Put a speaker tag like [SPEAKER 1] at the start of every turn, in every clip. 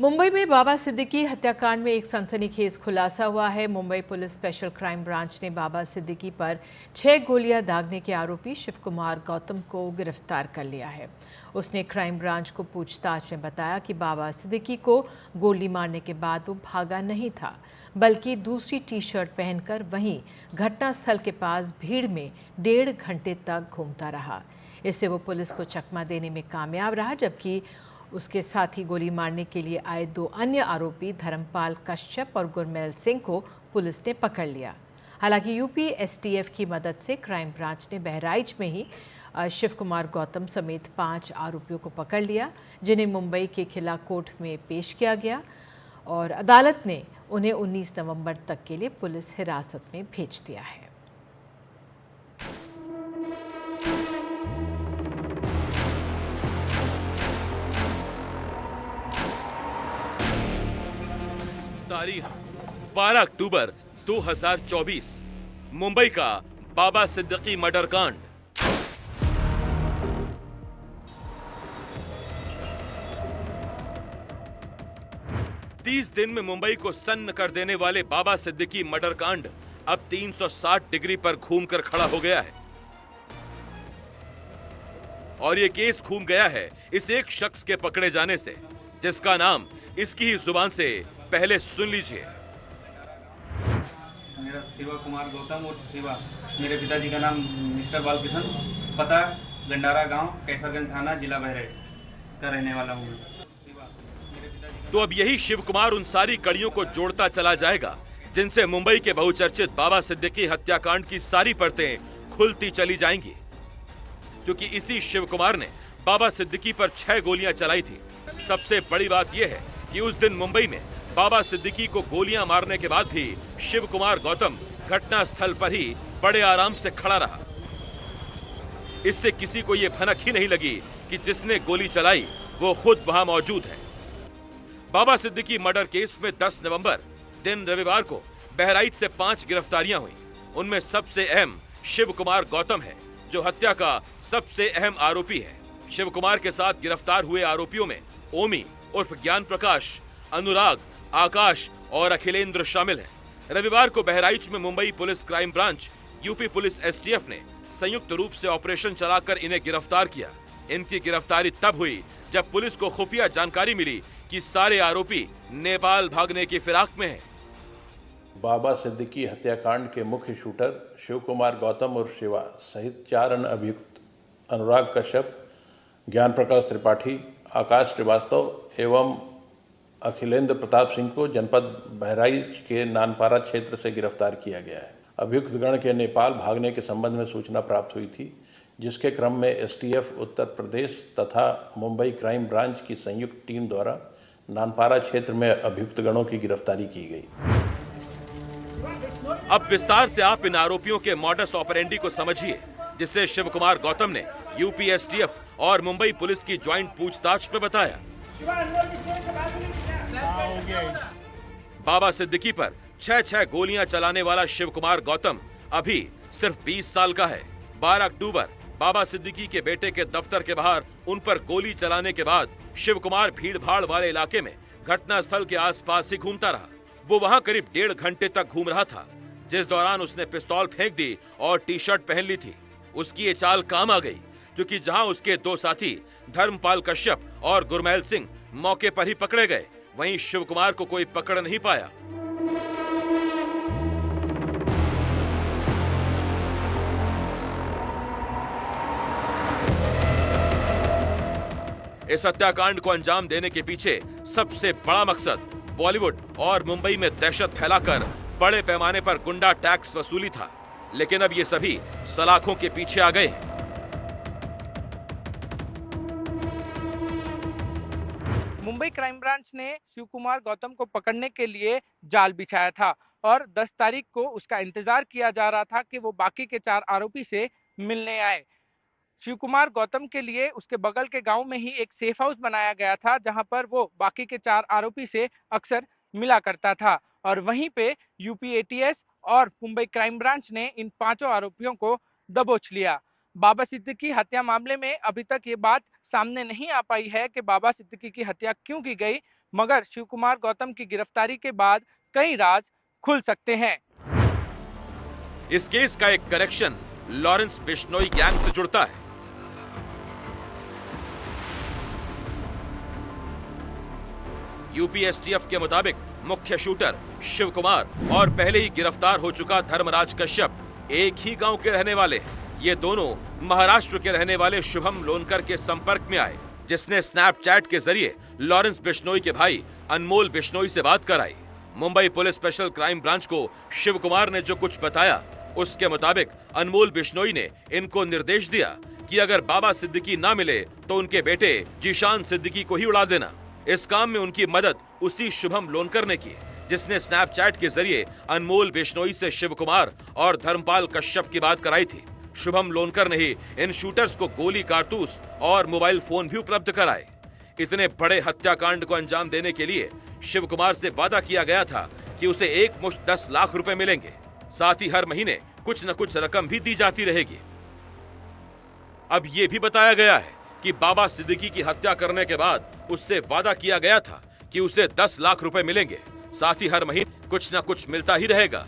[SPEAKER 1] मुंबई में बाबा सिद्दीकी हत्याकांड में एक सनसनीखेज खुलासा हुआ है। Mumbai police special crime branch ने बाबा सिद्दीकी पर 6 गोलियां दागने के आरोपी शिव कुमार गौतम को गिरफ्तार कर लिया है। उसने क्राइम ब्रांच को पूछताछ में बताया कि बाबा सिद्दीकी को गोली मारने के बाद वो भागा नहीं था, बल्कि दूसरी टी शर्ट पहनकर वहीं घटनास्थल के पास भीड़ में 1.5 घंटे तक घूमता रहा। इससे वो पुलिस को चकमा देने में कामयाब रहा, जबकि उसके साथ ही गोली मारने के लिए आए 2 अन्य आरोपी धर्मपाल कश्यप और गुरमेल सिंह को पुलिस ने पकड़ लिया। हालांकि यूपी एसटीएफ की मदद से क्राइम ब्रांच ने बहराइच में ही शिव कुमार गौतम समेत 5 आरोपियों को पकड़ लिया, जिन्हें मुंबई के खिला कोर्ट में पेश किया गया और अदालत ने उन्हें 19 नवंबर तक के लिए पुलिस हिरासत में भेज दिया है।
[SPEAKER 2] तारीख 12 अक्टूबर 2024। मुंबई का बाबा सिद्दीकी मर्डर कांड। तीस दिन में मुंबई को सन्न कर देने वाले बाबा सिद्दीकी मर्डर कांड अब 360 डिग्री पर घूमकर खड़ा हो गया है। और ये केस घूम गया है इस एक शख्स के पकड़े जाने से, जिसका नाम इसकी ही जुबान से पहले सुन लीजिए।
[SPEAKER 3] मेरा शिवा कुमार गौतम और शिवा, मेरे पिताजी का नाम मिस्टर बालकिशन, पता गंडारा गांव, कैसरगंज थाना, जिला बहराइच का रहने वाला हूँ।
[SPEAKER 2] तो अब यही शिव कुमार उन सारी कड़ियों को जोड़ता चला जाएगा जिनसे मुंबई के बहुचर्चित बाबा सिद्दीकी हत्याकांड की सारी परतें खुलती चली जाएंगी, क्योंकि इसी शिव कुमार ने बाबा सिद्दीकी पर 6 गोलियां चलाई थी। सबसे बड़ी बात यह है कि उस दिन मुंबई में बाबा सिद्दीकी को गोलियां मारने के बाद भी शिव कुमार गौतम घटनास्थल पर ही बड़े आराम से खड़ा रहा। इससे किसी को यह भनक ही नहीं लगी कि जिसने गोली चलाई वो खुद वहां मौजूद है। बाबा सिद्दीकी मर्डर केस में 10 नवंबर दिन रविवार को बहराइच से 5 गिरफ्तारियां हुई। उनमें सबसे अहम शिव कुमार गौतम है, जो हत्या का सबसे अहम आरोपी है। शिव कुमार के साथ गिरफ्तार हुए आरोपियों में ओमी उर्फ ज्ञान प्रकाश, अनुराग, आकाश और अखिलेंद्र शामिल हैं। रविवार को बहराइच में Mumbai police crime branch, UP police STF ने संयुक्त रूप से ऑपरेशन चलाकर इन्हें गिरफ्तार किया। इनकी गिरफ्तारी तब हुई जब पुलिस को खुफिया जानकारी मिली कि सारे आरोपी नेपाल भागने की फिराक में हैं।
[SPEAKER 4] बाबा सिद्दीकी हत्याकांड के मुख्य शूटर शिव कुमार गौतम और शिवा सहित 4 अन्य अभियुक्त अनुराग कश्यप, ज्ञान प्रकाश त्रिपाठी, आकाश श्रीवास्तव एवं अखिलेंद्र प्रताप सिंह को जनपद बहराइच के नानपारा क्षेत्र से गिरफ्तार किया गया है। अभियुक्त गण के नेपाल भागने के संबंध में सूचना प्राप्त हुई थी, जिसके क्रम में एसटीएफ उत्तर प्रदेश तथा मुंबई क्राइम ब्रांच की संयुक्त टीम द्वारा नानपारा क्षेत्र में अभियुक्त गणों की गिरफ्तारी की गई।
[SPEAKER 2] अब विस्तार से आप इन आरोपियों के मॉडस ऑपरेंडी को समझिए, जिसे शिव कुमार गौतम ने यूपी एसटीएफ और मुंबई पुलिस की ज्वाइंट पूछताछ में बताया। बाबा सिद्दीकी पर 6 गोलियां चलाने वाला शिव कुमार गौतम अभी सिर्फ 20 साल का है। 12 अक्टूबर बाबा सिद्दीकी के बेटे के दफ्तर के बाहर उन पर गोली चलाने के बाद शिव कुमार भीड़ भाड़ वाले इलाके में घटनास्थल के आसपास ही घूमता रहा। वो वहां करीब 1.5 घंटे तक घूम रहा था, जिस दौरान उसने पिस्तौल फेंक दी और टी शर्ट पहन ली थी। उसकी ये चाल काम आ गई, क्योंकि जहां उसके 2 साथी धर्मपाल कश्यप और गुरमेल सिंह मौके पर ही पकड़े गए, वहीं शिव कुमार को कोई पकड़ नहीं पाया। इस हत्याकांड को अंजाम देने के पीछे सबसे बड़ा मकसद बॉलीवुड और मुंबई में दहशत फैलाकर बड़े पैमाने पर गुंडा टैक्स वसूली था, लेकिन अब ये सभी सलाखों के पीछे आ गए हैं।
[SPEAKER 5] मुंबई क्राइम ब्रांच ने शिव कुमार गौतम को पकड़ने के लिए जाल बिछाया था और 10 तारीख को उसका इंतजार किया जा रहा था कि वो बाकी के 4 आरोपी से मिलने आए। शिव कुमार गौतम के लिए उसके बगल के गांव में ही एक सेफ हाउस बनाया गया था, जहां पर वो बाकी के 4 आरोपी से अक्सर मिला करता था और वहीं पे यूपी एटीएस और मुंबई क्राइम ब्रांच ने इन 5 आरोपियों को दबोच लिया। बाबा सिद्दीकी हत्या मामले में अभी तक ये बात सामने नहीं आ पाई है कि बाबा सिद्दीकी की हत्या क्यों की गई, मगर शिव कुमार गौतम की गिरफ्तारी के बाद कई राज खुल सकते हैं।
[SPEAKER 2] इस केस का एक कनेक्शन लॉरेंस बिश्नोई गैंग से जुड़ता है। यूपीएसटीएफ के मुताबिक मुख्य शूटर शिव कुमार और पहले ही गिरफ्तार हो चुका धर्मराज कश्यप एक ही गांव के रहने वाले हैं। ये दोनों महाराष्ट्र के रहने वाले शुभम लोनकर के संपर्क में आए, जिसने स्नैपचैट के जरिए लॉरेंस बिश्नोई के भाई अनमोल बिश्नोई से बात कराई। Mumbai police special crime branch को शिव कुमार ने जो कुछ बताया, उसके मुताबिक अनमोल बिश्नोई ने इनको निर्देश दिया कि अगर बाबा सिद्दीकी ना मिले तो उनके बेटे जीशान सिद्दीकी को ही उड़ा देना। इस काम में उनकी मदद उसी शुभम लोनकर ने की, जिसने स्नैपचैट के जरिए अनमोल बिश्नोई से शिव कुमार और धर्मपाल कश्यप की बात कराई थी। शुभम लोनकर ने ही इन शूटर्स को गोली, कारतूस और मोबाइल फोन भी उपलब्ध कराए। इतने बड़े हत्याकांड को अंजाम देने के लिए शिव कुमार से वादा किया गया था कि उसे एक मुश्त 10 लाख रुपए मिलेंगे, साथ ही हर महीने कुछ न कुछ रकम भी दी जाती रहेगी। अब यह भी बताया गया है कि बाबा सिद्दीकी की हत्या करने के बाद उससे वादा किया गया था कि उसे 10 लाख रुपए मिलेंगे, साथ ही हर महीने कुछ न कुछ मिलता ही रहेगा।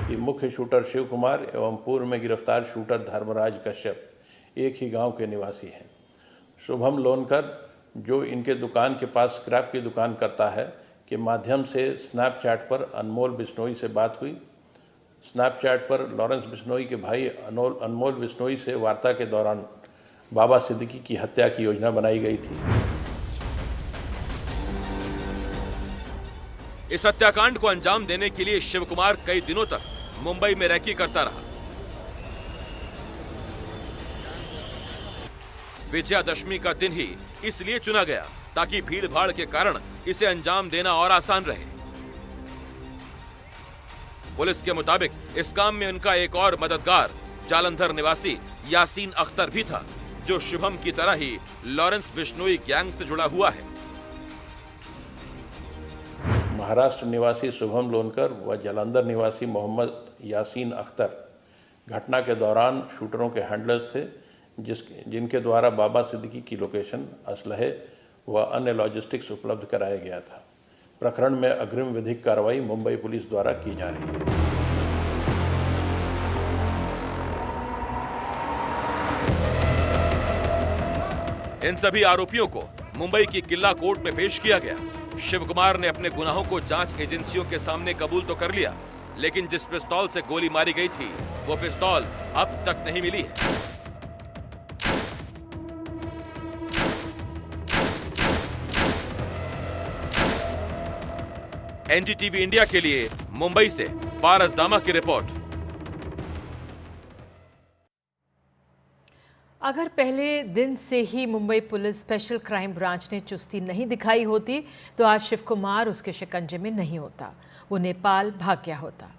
[SPEAKER 4] कि मुख्य शूटर शिव कुमार एवं पूर्व में गिरफ्तार शूटर धर्मराज कश्यप एक ही गांव के निवासी हैं। शुभम लोनकर, जो इनके दुकान के पास स्क्रैप की दुकान करता है, के माध्यम से स्नैपचैट पर अनमोल बिश्नोई से बात हुई। स्नैपचैट पर लॉरेंस बिश्नोई के भाई अनमोल बिश्नोई से वार्ता के दौरान बाबा सिद्दीकी की हत्या की योजना बनाई गई थी।
[SPEAKER 2] इस हत्याकांड को अंजाम देने के लिए शिव कुमार कई दिनों तक मुंबई में रैकी करता रहा। विजयादशमी का दिन ही इसलिए चुना गया ताकि भीड़ भाड़ के कारण इसे अंजाम देना और आसान रहे। पुलिस के मुताबिक इस काम में उनका एक और मददगार जालंधर निवासी यासीन अख्तर भी था, जो शुभम की तरह ही लॉरेंस बिश्नोई गैंग से जुड़ा हुआ है।
[SPEAKER 4] महाराष्ट्र निवासी शुभम लोनकर व जालंधर निवासी मोहम्मद यासीन अख्तर घटना के दौरान शूटरों के हैंडलर्स थे, जिनके द्वारा बाबा सिद्दीकी की लोकेशन, असलहे व अन्य लॉजिस्टिक्स उपलब्ध कराया गया था। प्रकरण में अग्रिम विधिक कार्रवाई मुंबई पुलिस द्वारा की जा रही है।
[SPEAKER 2] इन सभी आरोपियों को मुंबई की किला कोर्ट में पेश किया गया। शिव कुमार ने अपने गुनाहों को जांच एजेंसियों के सामने कबूल तो कर लिया, लेकिन जिस पिस्तौल से गोली मारी गई थी वो पिस्तौल अब तक नहीं मिली है। एनडीटीवी इंडिया के लिए मुंबई से पारस दामा की रिपोर्ट।
[SPEAKER 1] अगर पहले दिन से ही Mumbai police special crime branch ने चुस्ती नहीं दिखाई होती तो आज शिव कुमार उसके शिकंजे में नहीं होता, वो नेपाल भाग गया होता।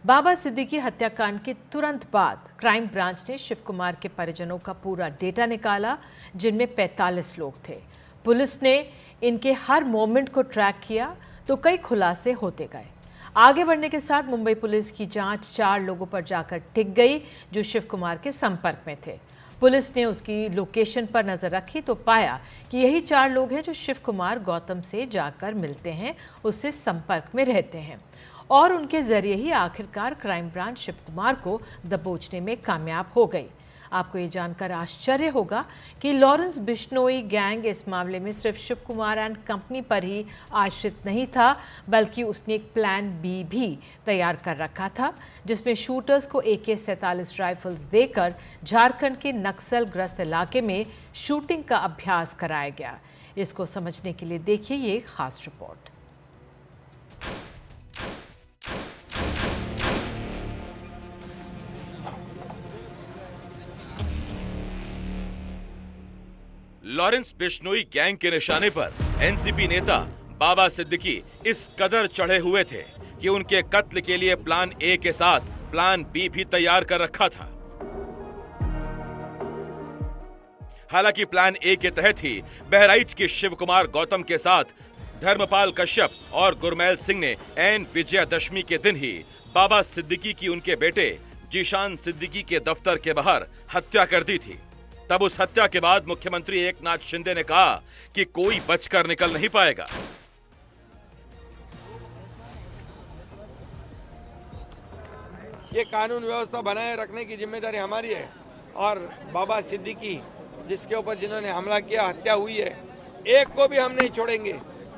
[SPEAKER 1] बाबा सिद्दीकी हत्याकांड के तुरंत बाद क्राइम ब्रांच ने शिव कुमार के परिजनों का पूरा डेटा निकाला, जिनमें 45 लोग थे। पुलिस ने इनके हर मोमेंट को ट्रैक किया तो कई खुलासे होते गए। आगे बढ़ने के साथ मुंबई पुलिस की जांच 4 लोगों पर जाकर टिक गई जो शिव कुमार के संपर्क में थे। पुलिस ने उसकी लोकेशन पर नजर रखी तो पाया कि यही 4 लोग हैं जो शिव कुमार गौतम से जाकर मिलते हैं, उससे संपर्क में रहते हैं और उनके जरिए ही आखिरकार क्राइम ब्रांच शिव कुमार को दबोचने में कामयाब हो गई। आपको ये जानकर आश्चर्य होगा कि लॉरेंस बिश्नोई गैंग इस मामले में सिर्फ शिव कुमार एंड कंपनी पर ही आश्रित नहीं था, बल्कि उसने एक प्लान बी भी तैयार कर रखा था, जिसमें शूटर्स को AK-47 राइफल्स देकर झारखंड के नक्सल ग्रस्त इलाके में शूटिंग का अभ्यास कराया गया। इसको समझने के लिए देखिए ये खास रिपोर्ट।
[SPEAKER 2] लॉरेंस बिश्नोई गैंग के निशाने पर एनसीपी नेता बाबा सिद्दीकी इस कदर चढ़े हुए थे कि उनके कत्ल के लिए प्लान ए के साथ प्लान बी भी तैयार कर रखा था। हालांकि प्लान ए के तहत ही बहराइच के शिव कुमार गौतम के साथ धर्मपाल कश्यप और गुरमैल सिंह ने ऐन विजयादशमी के दिन ही बाबा सिद्दीकी की उनके बेटे जीशान सिद्दीकी के दफ्तर के बाहर हत्या कर दी थी, तब उस हत्या के बाद मुख्यमंत्री एकनाथ शिंदे ने कहा कि कोई बचकर निकल नहीं पाएगा।
[SPEAKER 6] ये कानून व्यवस्था बनाए रखने की जिम्मेदारी हमारी है और बाबा सिद्दीकी जिसके ऊपर जिन्होंने हमला किया, हत्या हुई है, एक को भी हम नहीं छोड़ेंगे,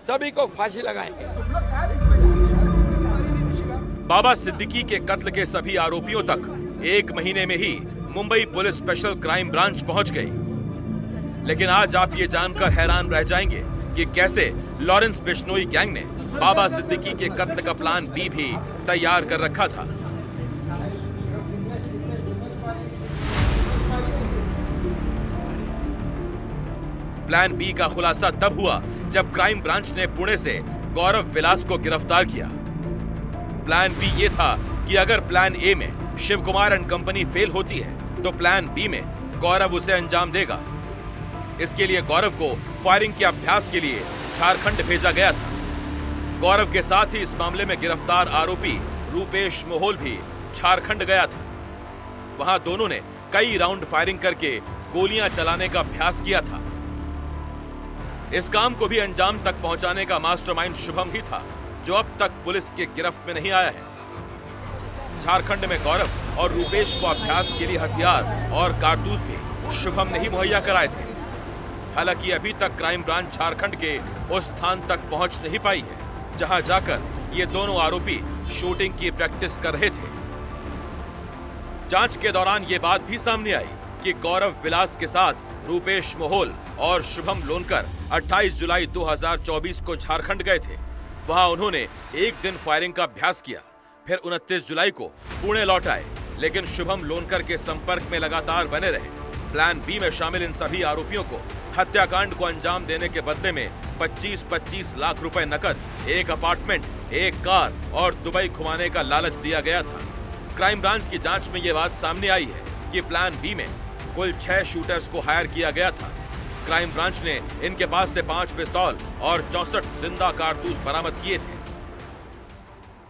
[SPEAKER 6] सभी को फांसी लगाएंगे।
[SPEAKER 2] बाबा सिद्दीकी के कत्ल के सभी आरोपियों तक 1 महीने में ही Mumbai police special crime branch पहुंच गई। लेकिन आज आप ये जानकर हैरान रह जाएंगे कि कैसे लॉरेंस बिश्नोई गैंग ने बाबा सिद्दीकी के कत्ल का प्लान बी भी तैयार कर रखा था। प्लान बी का खुलासा तब हुआ जब क्राइम ब्रांच ने पुणे से गौरव विलास को गिरफ्तार किया। प्लान बी ये था कि अगर प्लान ए में Shiv Kumar and company fail होती है तो प्लान बी में गौरव उसे अंजाम देगा। इसके लिए गौरव को फायरिंग के अभ्यास के लिए झारखंड भेजा गया था। गौरव के साथ ही इस मामले में गिरफ्तार आरोपी रूपेश मोहोल भी झारखंड गया था। वहां दोनों ने कई राउंड फायरिंग करके गोलियां चलाने का अभ्यास किया था। इस काम को भी अंजाम तक पहुंचाने का मास्टरमाइंड शुभम ही था, जो अब तक पुलिस के गिरफ्त में नहीं आया है। झारखंड में गौरव और रूपेश को अभ्यास के लिए हथियार और कारतूस भी शुभम ने ही मुहैया कराए थे। हालांकि अभी तक क्राइम ब्रांच झारखंड के उस स्थान तक पहुंच नहीं पाई है जहां जाकर ये दोनों आरोपी शूटिंग की प्रैक्टिस कर रहे थे। जांच के दौरान ये बात भी सामने आई कि गौरव विलास के साथ रूपेश मोहोल और शुभम लोनकर 28 जुलाई 2024 को झारखंड गए थे। वहां उन्होंने एक दिन फायरिंग का अभ्यास किया, फिर 29 जुलाई को पुणे लौट आए, लेकिन शुभम लोनकर के संपर्क में लगातार बने रहे। प्लान बी में शामिल इन सभी आरोपियों को हत्याकांड को अंजाम देने के बदले में 25-25 लाख रुपए नकद, एक अपार्टमेंट, एक कार और दुबई घुमाने का लालच दिया गया था। क्राइम ब्रांच की जांच में ये बात सामने आई है कि प्लान बी में कुल 6 शूटर्स को हायर किया गया था। क्राइम ब्रांच ने इनके पास से 5 पिस्तौल और 64 जिंदा कारतूस बरामद किए थे।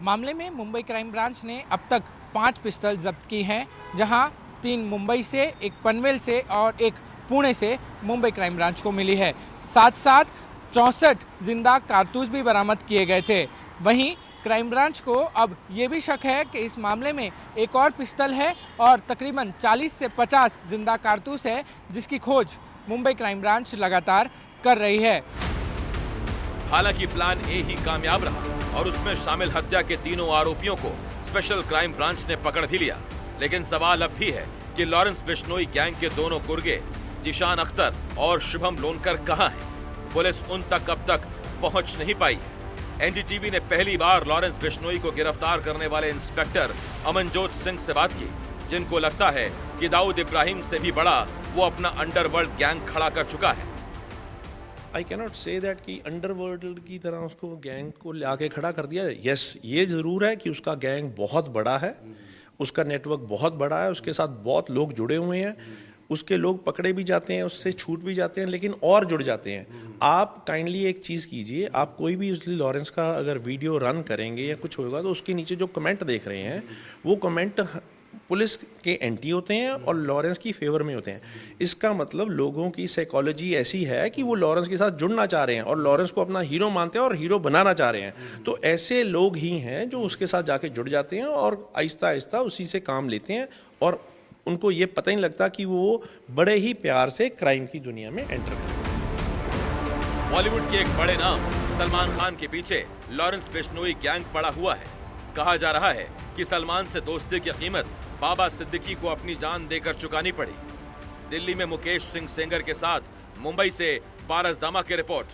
[SPEAKER 5] मामले में मुंबई क्राइम ब्रांच ने अब तक 5 पिस्तौल जब्त की हैं, जहां 3 मुंबई से, 1 पनवेल से और 1 पुणे से मुंबई क्राइम ब्रांच को मिली है। साथ साथ 64 जिंदा कारतूस भी बरामद किए गए थे। वहीं क्राइम ब्रांच को अब ये भी शक है कि इस मामले में एक और पिस्तौल है और तकरीबन 40 से 50 जिंदा कारतूस है, जिसकी खोज मुंबई क्राइम ब्रांच लगातार कर रही है।
[SPEAKER 2] हालांकि प्लान ए ही कामयाब रहा और उसमें शामिल हत्या के तीनों आरोपियों को स्पेशल क्राइम ब्रांच ने पकड़ भी लिया। लेकिन सवाल अब भी है कि लॉरेंस बिश्नोई गैंग के दोनों गुर्गे जिशान अख्तर और शुभम लोनकर कहां हैं? पुलिस उन तक अब तक पहुंच नहीं पाई है। एनडीटीवी ने पहली बार लॉरेंस बिश्नोई को गिरफ्तार करने वाले इंस्पेक्टर अमनजोत सिंह से बात की, जिनको लगता है कि दाऊद इब्राहिम से भी बड़ा वो अपना अंडरवर्ल्ड गैंग खड़ा कर चुका है।
[SPEAKER 7] आई कैनॉट से दैट कि अंडरवर्ल्ड की तरह उसको गैंग को लाके खड़ा कर दिया। यस, ये ज़रूर है कि उसका गैंग बहुत बड़ा है, उसका नेटवर्क बहुत बड़ा है, उसके साथ बहुत लोग जुड़े हुए हैं, उसके लोग पकड़े भी जाते हैं, उससे छूट भी जाते हैं, लेकिन और जुड़ जाते हैं। आप काइंडली एक चीज़ कीजिए, आप कोई भी उसली लॉरेंस का अगर वीडियो रन करेंगे या कुछ होगा तो उसके नीचे जो कमेंट देख रहे हैं वो कमेंट पुलिस के एंटी होते हैं और लॉरेंस की फेवर में होते हैं। इसका मतलब लोगों की साइकोलॉजी ऐसी है कि वो लॉरेंस के साथ जुड़ना चाह रहे हैं और लॉरेंस को अपना हीरो मानते हैं और हीरो बनाना चाह रहे हैं। तो ऐसे लोग ही हैं जो उसके साथ जाके जुड़ जाते हैं और आहिस्ता आहिस्ता उसी से काम लेते हैं और उनको ये पता ही नहीं लगता कि वो बड़े ही प्यार से क्राइम की दुनिया में एंटर करते हैं।
[SPEAKER 2] बॉलीवुड के एक बड़े नाम सलमान खान के पीछे लॉरेंस बिश्नोई गैंग पड़ा हुआ है। कहा जा रहा है कि सलमान से दोस्ती की कीमत बाबा सिद्दीकी को अपनी जान देकर चुकानी पड़ी। दिल्ली में मुकेश सिंह सेंगर के साथ मुंबई से पारस दामा की रिपोर्ट।